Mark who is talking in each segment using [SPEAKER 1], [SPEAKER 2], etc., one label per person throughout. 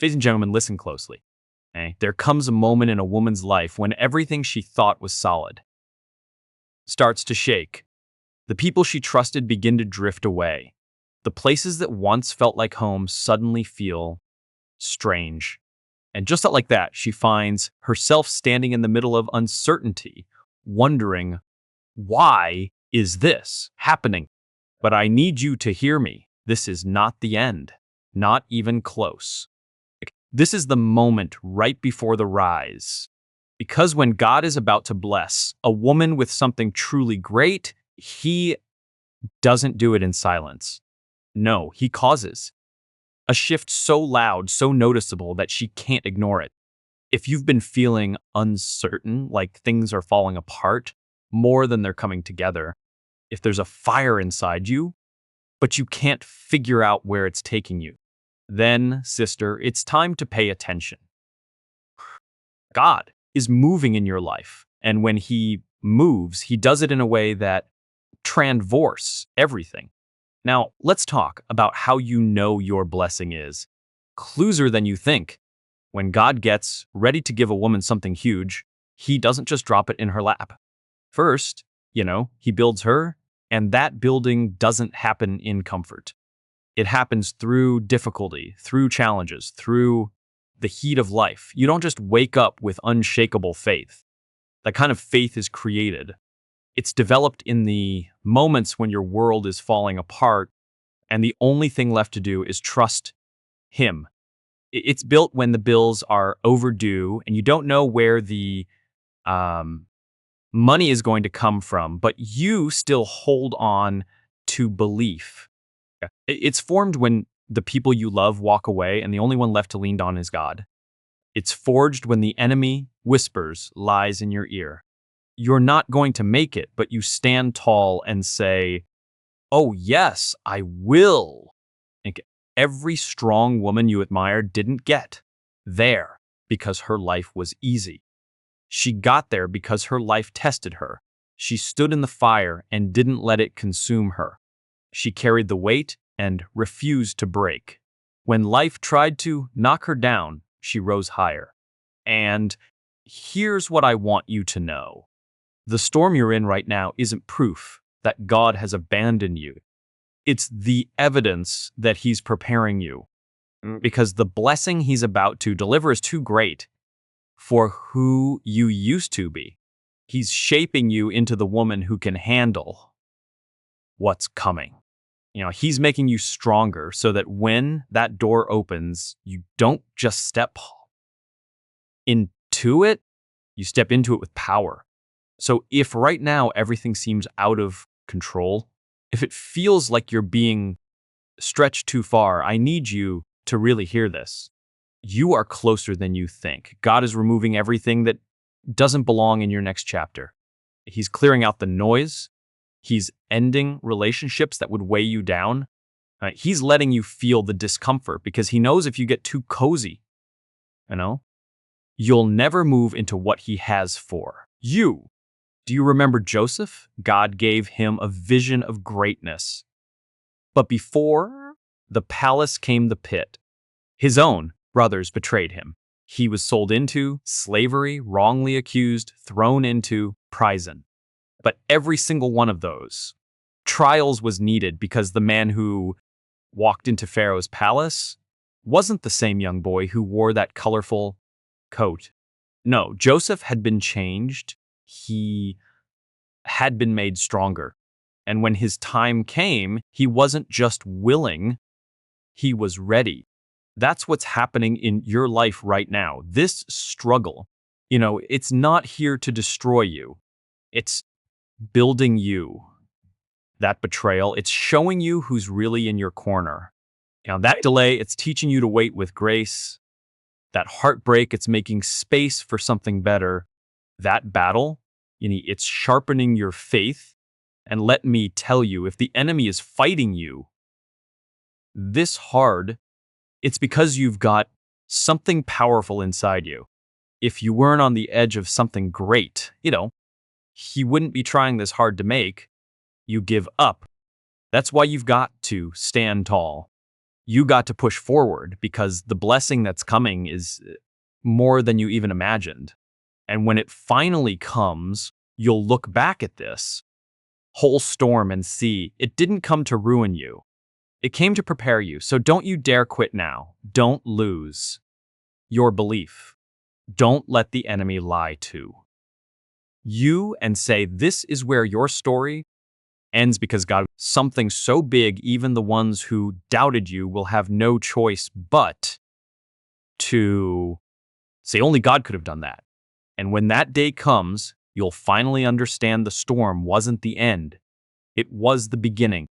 [SPEAKER 1] Ladies and gentlemen, listen closely. Okay? There comes a moment in a woman's life when everything she thought was solid starts to shake. The people she trusted begin to drift away. The places that once felt like home suddenly feel strange. And just like that, she finds herself standing in the middle of uncertainty, wondering, why is this happening? But I need you to hear me. This is not the end, not even close. This is the moment right before the rise. Because when God is about to bless a woman with something truly great, he doesn't do it in silence. No, he causes a shift so loud, so noticeable that she can't ignore it. If you've been feeling uncertain, like things are falling apart more than they're coming together, if there's a fire inside you, but you can't figure out where it's taking you, then, sister, it's time to pay attention. God is moving in your life, and when he moves, he does it in a way that transforms everything. Now, let's talk about how you know your blessing is closer than you think. When God gets ready to give a woman something huge, he doesn't just drop it in her lap. First, he builds her, and that building doesn't happen in comfort. It happens through difficulty, through challenges, through the heat of life. You don't just wake up with unshakable faith. That kind of faith is created. It's developed in the moments when your world is falling apart, and the only thing left to do is trust him. It's built when the bills are overdue, and you don't know where the money is going to come from, but you still hold on to belief. It's formed when the people you love walk away and the only one left to lean on is God. It's forged when the enemy whispers lies in your ear. You're not going to make it, but you stand tall and say, "Oh yes, I will." And every strong woman you admire didn't get there because her life was easy. She got there because her life tested her. She stood in the fire and didn't let it consume her. She carried the weight and refused to break. When life tried to knock her down, she rose higher. And here's what I want you to know. The storm you're in right now isn't proof that God has abandoned you. It's the evidence that he's preparing you. Because the blessing he's about to deliver is too great for who you used to be. He's shaping you into the woman who can handle what's coming. He's making you stronger so that when that door opens, you don't just step into it, you step into it with power. So if right now everything seems out of control, if it feels like you're being stretched too far, I need you to really hear this. You are closer than you think. God is removing everything that doesn't belong in your next chapter. He's clearing out the noise. He's ending relationships that would weigh you down. He's letting you feel the discomfort because he knows if you get too cozy, you'll never move into what he has for you. Do you remember Joseph? God gave him a vision of greatness. But before the palace came the pit. His own brothers betrayed him. He was sold into slavery, wrongly accused, thrown into prison. But every single one of those trials was needed because the man who walked into Pharaoh's palace wasn't the same young boy who wore that colorful coat. No, Joseph had been changed. He had been made stronger. And when his time came, he wasn't just willing, he was ready. That's what's happening in your life right now. This struggle, it's not here to destroy you. It's building you. That betrayal, it's showing you who's really in your corner. That delay, it's teaching you to wait with grace. That heartbreak, it's making space for something better. That battle, it's sharpening your faith. And let me tell you, if the enemy is fighting you this hard, it's because you've got something powerful inside you. If you weren't on the edge of something great, he wouldn't be trying this hard to make you give up. That's why you've got to stand tall. You got to push forward because the blessing that's coming is more than you even imagined. And when it finally comes, you'll look back at this whole storm and see it didn't come to ruin you. It came to prepare you. So don't you dare quit now. Don't lose your belief. Don't let the enemy lie to you and say this is where your story ends because God, something so big, even the ones who doubted you will have no choice but to say only God could have done that. And when that day comes, you'll finally understand the storm wasn't the end. It was the beginning.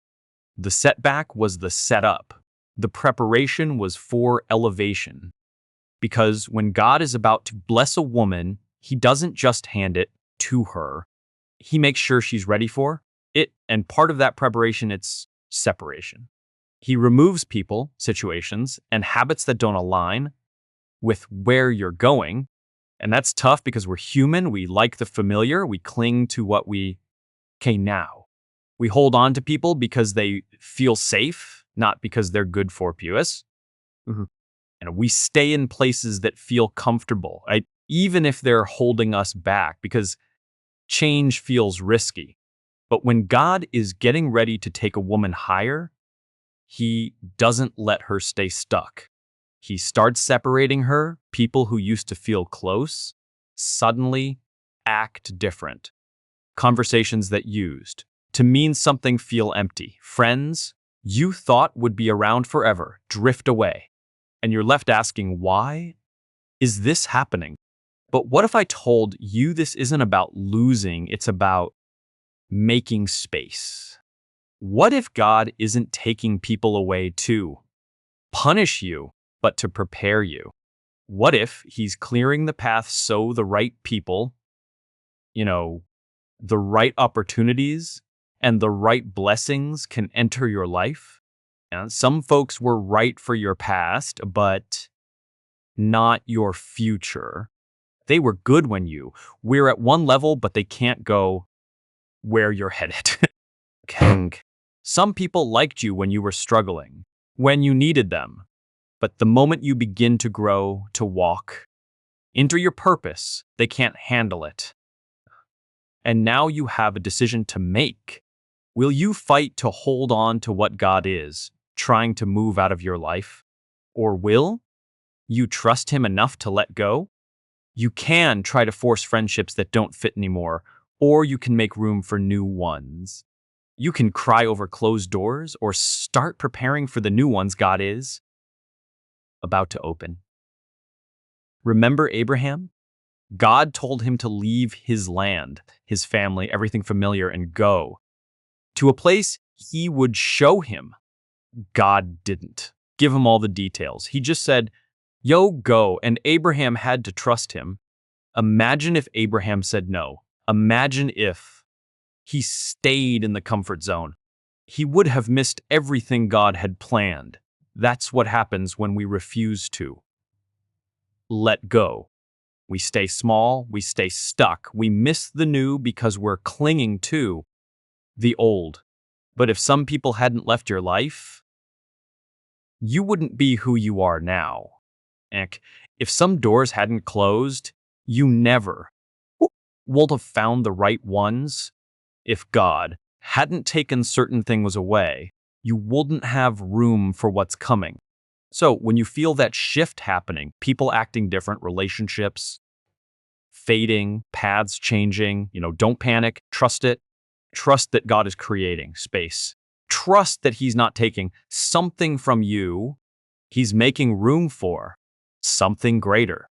[SPEAKER 1] The setback was the setup. The preparation was for elevation. Because when God is about to bless a woman, he doesn't just hand it to her. He makes sure she's ready for it. And part of that preparation, it's separation. He removes people, situations, and habits that don't align with where you're going. And that's tough because we're human. We like the familiar. We cling to what we can now. We hold on to people because they feel safe, not because they're good for us. And we stay in places that feel comfortable, right? Even if they're holding us back, because change feels risky. But when God is getting ready to take a woman higher, he doesn't let her stay stuck. He starts separating her. People who used to feel close suddenly act different. Conversations that used to mean something feel empty. Friends you thought would be around forever drift away. And you're left asking, why is this happening? But what if I told you this isn't about losing, it's about making space? What if God isn't taking people away to punish you, but to prepare you? What if he's clearing the path so the right people, the right opportunities and the right blessings can enter your life? And some folks were right for your past, but not your future. They were good when we're at one level, but they can't go where you're headed. Some people liked you when you were struggling, when you needed them. But the moment you begin to grow, to walk into your purpose, they can't handle it. And now you have a decision to make. Will you fight to hold on to what God is trying to move out of your life? Or will you trust him enough to let go? You can try to force friendships that don't fit anymore, or you can make room for new ones. You can cry over closed doors or start preparing for the new ones God is about to open. Remember Abraham? God told him to leave his land, his family, everything familiar, and go to a place he would show him. God didn't give him all the details. He just said, yo, go, and Abraham had to trust him. Imagine if Abraham said no. Imagine if he stayed in the comfort zone. He would have missed everything God had planned. That's what happens when we refuse to let go. We stay small, we stay stuck, we miss the new because we're clinging to the old. But if some people hadn't left your life, you wouldn't be who you are now. If some doors hadn't closed, you never would have found the right ones. If God hadn't taken certain things away, you wouldn't have room for what's coming. So when you feel that shift happening, people acting different, relationships fading, paths changing, don't panic, trust it. Trust that God is creating space. Trust that he's not taking something from you. He's making room for something greater.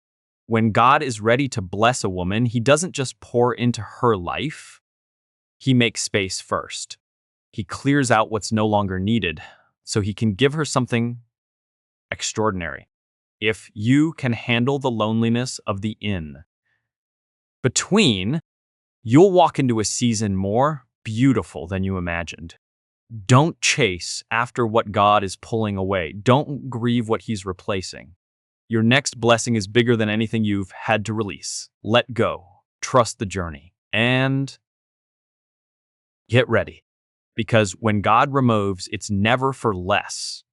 [SPEAKER 1] When God is ready to bless a woman, he doesn't just pour into her life. He makes space first. He clears out what's no longer needed so he can give her something extraordinary. If you can handle the loneliness of the in between, you'll walk into a season more beautiful than you imagined. Don't chase after what God is pulling away. Don't grieve what he's replacing. Your next blessing is bigger than anything you've had to release. Let go. Trust the journey. And get ready. Because when God removes, it's never for less.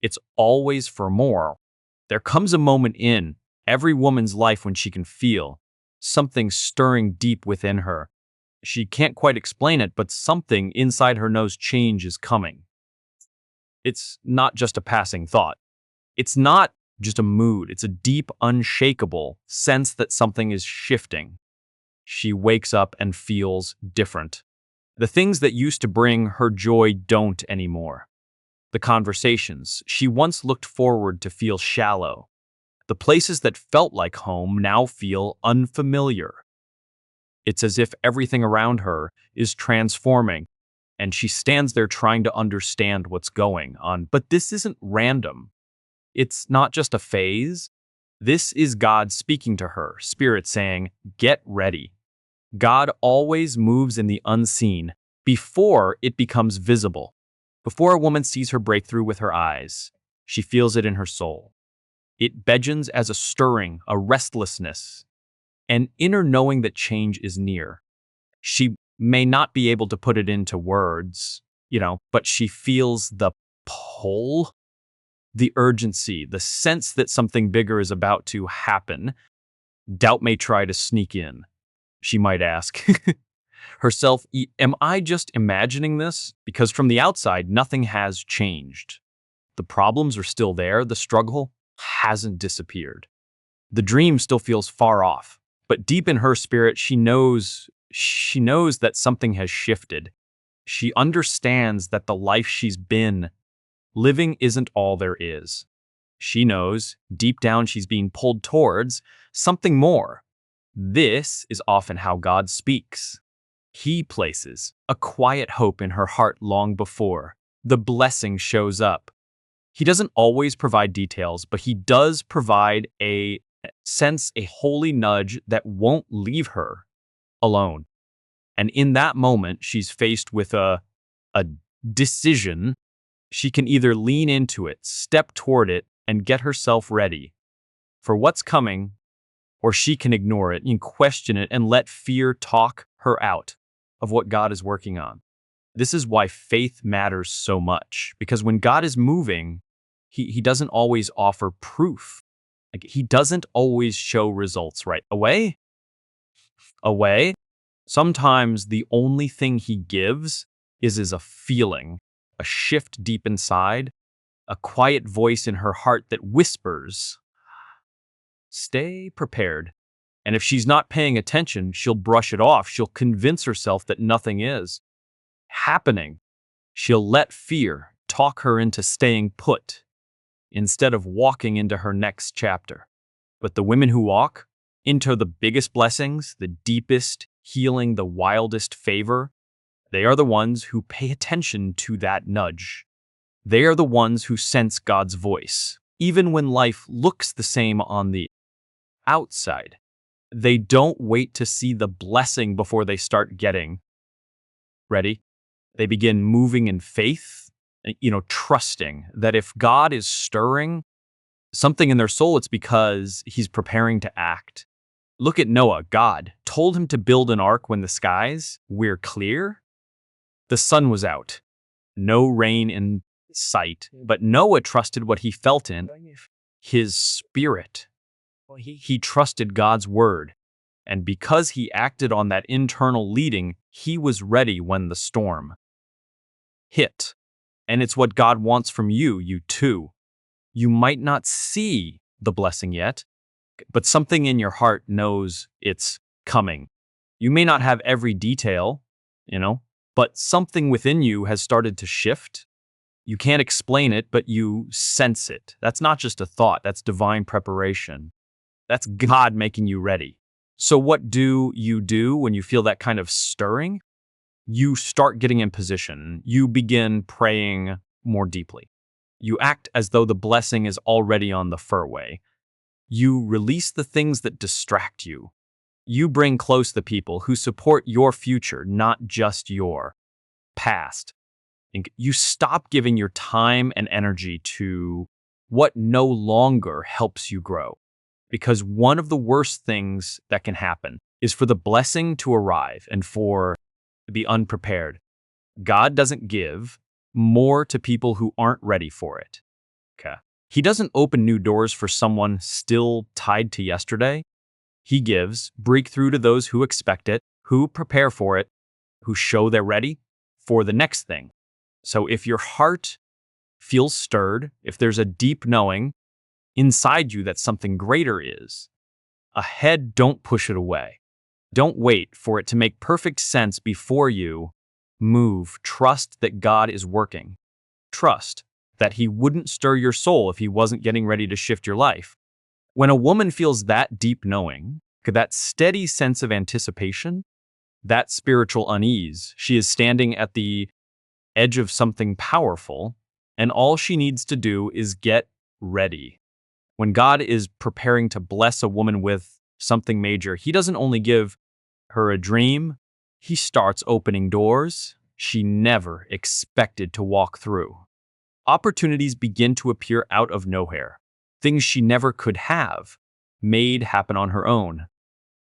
[SPEAKER 1] It's always for more. There comes a moment in every woman's life when she can feel something stirring deep within her. She can't quite explain it, but something inside her knows change is coming. It's not just a passing thought. It's not just a mood. It's a deep, unshakable sense that something is shifting. She wakes up and feels different. The things that used to bring her joy don't anymore. The conversations she once looked forward to feel shallow. The places that felt like home now feel unfamiliar. It's as if everything around her is transforming, and she stands there trying to understand what's going on. But this isn't random. It's not just a phase. This is God speaking to her, Spirit saying, "Get ready." God always moves in the unseen before it becomes visible. Before a woman sees her breakthrough with her eyes, she feels it in her soul. It begins as a stirring, a restlessness, an inner knowing that change is near. She may not be able to put it into words, but she feels the pull, the urgency, the sense that something bigger is about to happen. Doubt may try to sneak in. She might ask herself, am I just imagining this? Because from the outside, nothing has changed. The problems are still there. The struggle hasn't disappeared. The dream still feels far off. But deep in her spirit, she knows that something has shifted. She understands that the life she's been living isn't all there is. She knows deep down she's being pulled towards something more. This is often how God speaks. He places a quiet hope in her heart long before the blessing shows up. He doesn't always provide details, but he does provide a sense, a holy nudge that won't leave her alone. And in that moment, she's faced with a decision. She can either lean into it, step toward it, and get herself ready for what's coming, or she can ignore it and question it and let fear talk her out of what God is working on. This is why faith matters so much, because when God is moving, he doesn't always offer proof. Like, he doesn't always show results right away. Sometimes the only thing he gives is a feeling, a shift deep inside, a quiet voice in her heart that whispers, "Stay prepared." And if she's not paying attention, she'll brush it off. She'll convince herself that nothing is happening. She'll let fear talk her into staying put instead of walking into her next chapter. But the women who walk into the biggest blessings, the deepest healing, the wildest favor, they are the ones who pay attention to that nudge. They are the ones who sense God's voice, even when life looks the same on the outside. They don't wait to see the blessing before they start getting ready. They begin moving in faith, trusting that if God is stirring something in their soul, it's because he's preparing to act. Look at Noah. God told him to build an ark when the skies were clear. The sun was out, no rain in sight, but Noah trusted what he felt in his spirit. He trusted God's word, and because he acted on that internal leading, he was ready when the storm hit. And it's what God wants from you too. You might not see the blessing yet, but something in your heart knows it's coming. You may not have every detail, but something within you has started to shift. You can't explain it, but you sense it. That's not just a thought, that's divine preparation. That's God making you ready. So what do you do when you feel that kind of stirring? You start getting in position. You begin praying more deeply. You act as though the blessing is already on the fairway. You release the things that distract you. You bring close the people who support your future, not just your past. And you stop giving your time and energy to what no longer helps you grow. Because one of the worst things that can happen is for the blessing to arrive and for to be unprepared. God doesn't give more to people who aren't ready for it. Okay. He doesn't open new doors for someone still tied to yesterday. He gives breakthrough to those who expect it, who prepare for it, who show they're ready for the next thing. So if your heart feels stirred, if there's a deep knowing inside you that something greater is ahead, don't push it away. Don't wait for it to make perfect sense before you move. Trust that God is working. Trust that He wouldn't stir your soul if He wasn't getting ready to shift your life. When a woman feels that deep knowing, that steady sense of anticipation, that spiritual unease, she is standing at the edge of something powerful, and all she needs to do is get ready. When God is preparing to bless a woman with something major, He doesn't only give her a dream, He starts opening doors she never expected to walk through. Opportunities begin to appear out of nowhere, things she never could have made happen on her own.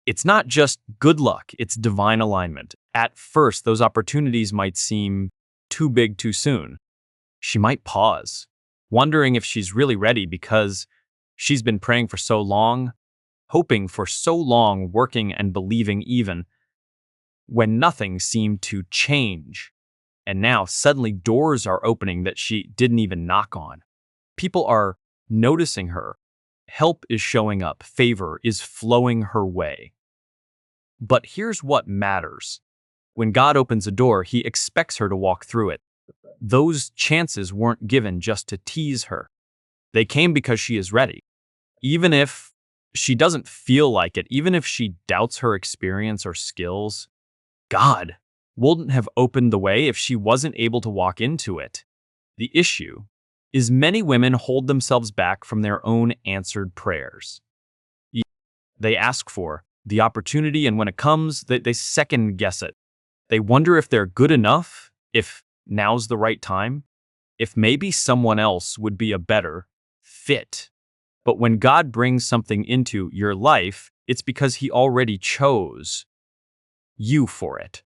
[SPEAKER 1] It's not just good luck, it's divine alignment. At first, those opportunities might seem too big too soon. She might pause, wondering if she's really ready because she's been praying for so long, hoping for so long, working and believing even when nothing seemed to change. And now suddenly doors are opening that she didn't even knock on. People are noticing her. Help is showing up. Favor is flowing her way. But here's what matters. When God opens a door, He expects her to walk through it. Those chances weren't given just to tease her. They came because she is ready. Even if she doesn't feel like it, even if she doubts her experience or skills, God wouldn't have opened the way if she wasn't able to walk into it. The issue is many women hold themselves back from their own answered prayers. They ask for the opportunity, and when it comes, they second guess it. They wonder if they're good enough, if now's the right time, if maybe someone else would be a better fit. But when God brings something into your life, it's because He already chose you for it.